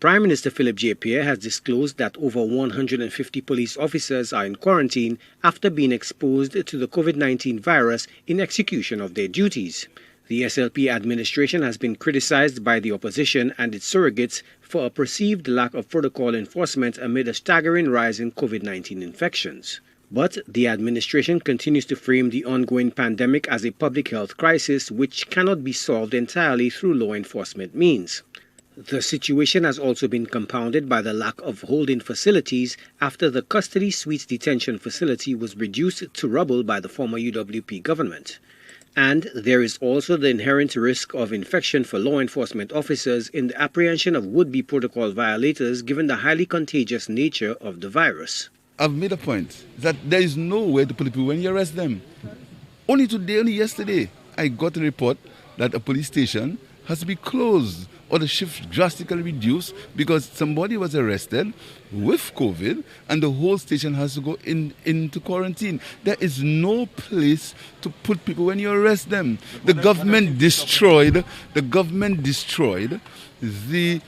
Prime Minister Philip J. Pierre has disclosed that over 150 police officers are in quarantine after being exposed to the COVID-19 virus in execution of their duties. The SLP administration has been criticized by the opposition and its surrogates for a perceived lack of protocol enforcement amid a staggering rise in COVID-19 infections. But the administration continues to frame the ongoing pandemic as a public health crisis which cannot be solved entirely through law enforcement means. The situation has also been compounded by the lack of holding facilities after the custody suite detention facility was reduced to rubble by the former UWP government. And there is also the inherent risk of infection for law enforcement officers in the apprehension of would-be protocol violators given the highly contagious nature of the virus. I've made a point that there is no way to put people when you arrest them. Only yesterday, I got a report that a police station has to be closed or the shift drastically reduced because somebody was arrested with COVID and the whole station has to go into quarantine. There is no place to put people when you arrest them. The government destroyed the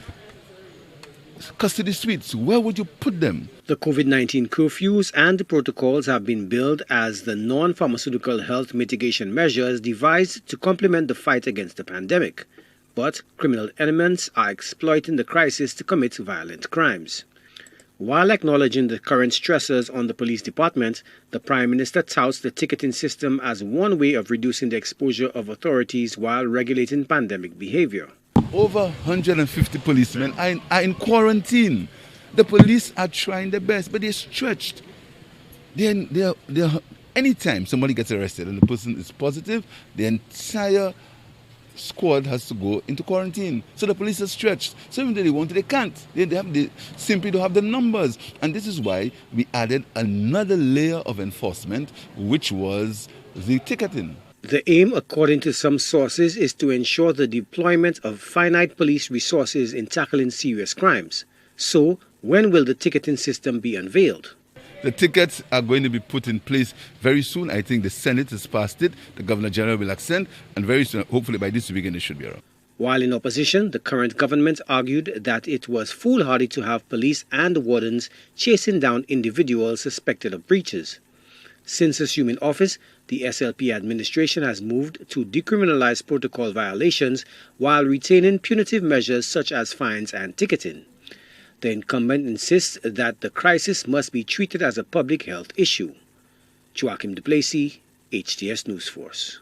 custody suites. Where would you put them? The COVID-19 curfews and protocols have been billed as the non-pharmaceutical health mitigation measures devised to complement the fight against the pandemic. But criminal elements are exploiting the crisis to commit violent crimes. While acknowledging the current stressors on the police department, the Prime Minister touts the ticketing system as one way of reducing the exposure of authorities while regulating pandemic behavior. Over 150 policemen are in quarantine. The police are trying their best, but they're stretched. Anytime somebody gets arrested and the person is positive, the entire squad has to go into quarantine. So the police are stretched. So even though they want to, they can't. They simply don't have the numbers. And this is why we added another layer of enforcement, which was the ticketing. The aim, according to some sources, is to ensure the deployment of finite police resources in tackling serious crimes. So, when will the ticketing system be unveiled? The tickets are going to be put in place very soon. I think the Senate has passed it. The Governor General will accent, and very soon, hopefully by this weekend, it should be around. While in opposition, the current government argued that it was foolhardy to have police and wardens chasing down individuals suspected of breaches. Since assuming office, the SLP administration has moved to decriminalize protocol violations while retaining punitive measures such as fines and ticketing. The incumbent insists that the crisis must be treated as a public health issue. Joachim Duplessis, HTS News Force.